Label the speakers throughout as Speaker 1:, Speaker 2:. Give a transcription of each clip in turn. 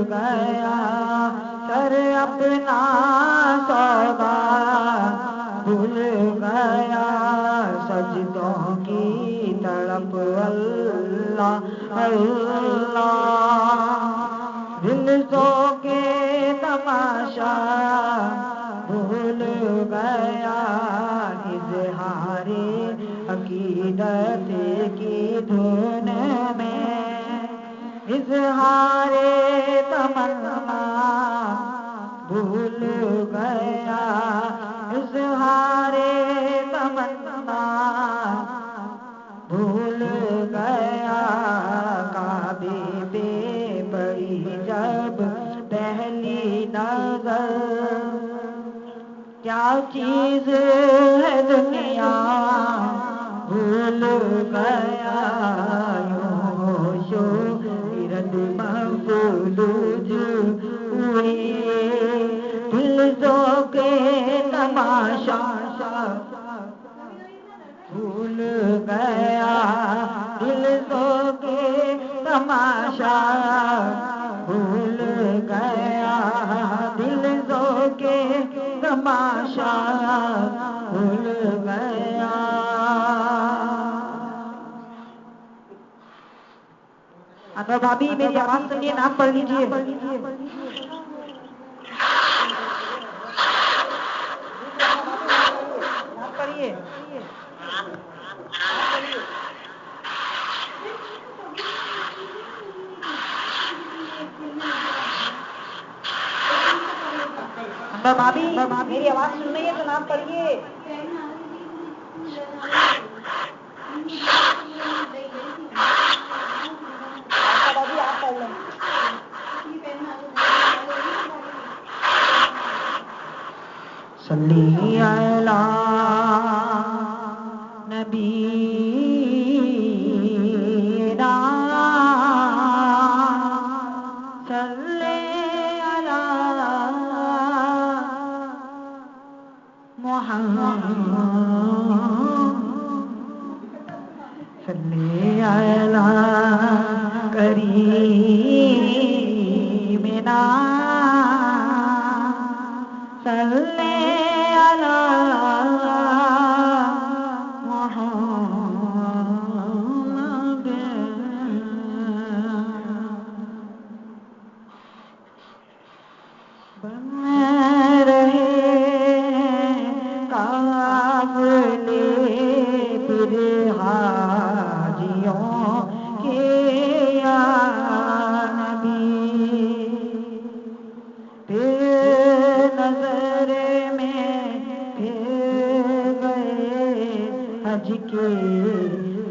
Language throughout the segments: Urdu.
Speaker 1: گیا سر اپنا سودا بھول گیا سجدوں کی تڑپ اللہ اللہ دل سو کے تماشا بھول گیا اظہار عقیدت کی دھن میں اظہار تمنا بھول گیا اظہار تمنا بھول گیا کعبے پہ پڑی جب پہلی نظر کیا چیز ہے دنیا بھول گیا رد مفلوج ہوئی دل ذوق تماشا بھول گیا دل ذوق تماشا بھول گیا دل ذوق تماشا بھول گیا اگر بھابھی میری آواز سنیے نام پڑھ لیجیے نام پڑھیے بھابھی میری آواز سن رہی ہے تو نام پڑھیے صلی علی نبینا صلی علی محمد صلی علی کریمنا صلی علی محمد بن رہے قافلے پھر حاجیوں کے یا نبی نظر میں پھر گئے حج کے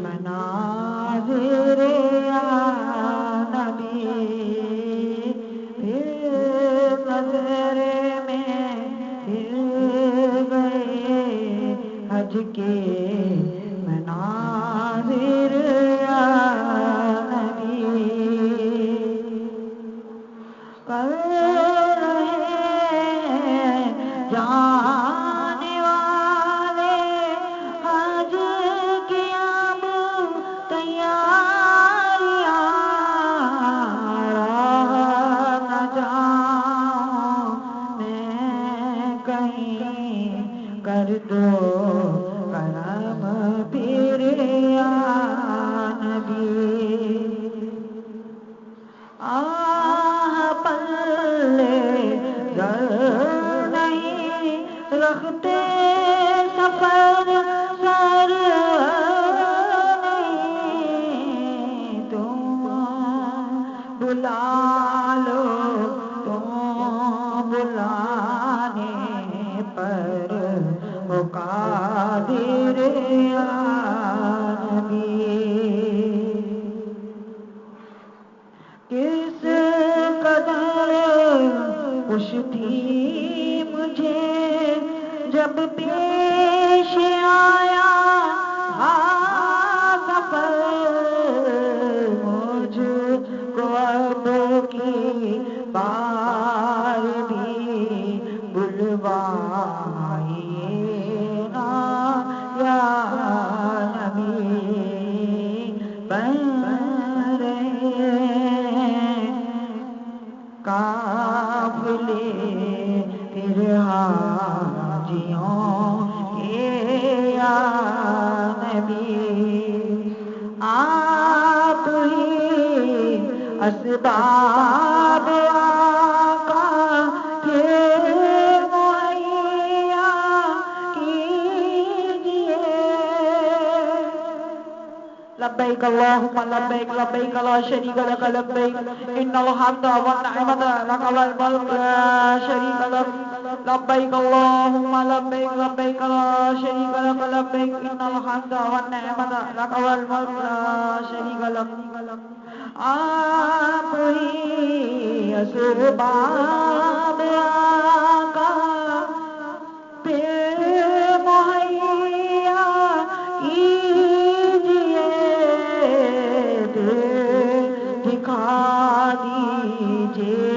Speaker 1: مناظر یا نبی پھر نظر میں پھر گئے حج کے مناظر یا نبی جانے والے حج کی اب تیاریاں نہ جاؤں میں کہیں کر دو کرم پھر یا نبی پلے گر نہیں رکھتے سفر سر نہیں تم بلا لو تم بلانے پر ہو قادر یا نبی کس قدر خوش تھی مجھے جب پیش آیا سفر مجھ کو اب کی بار بھی بلوائیے نا یا نبی بن رہے باب آقا پھر مہیا کیجئے لبیک اللہم لبیک لبیک لا شریک لک لبیک ان الحمد والنعمت لک والملک لا شریک لک لبیک اللہم لبیک لبیک لا شریک لک لبیک ان الحمد والنعمت لک والملک لا شریک لک آپ ہی اسباب آقا پھر مہیا کیجئے دکھا دیجئے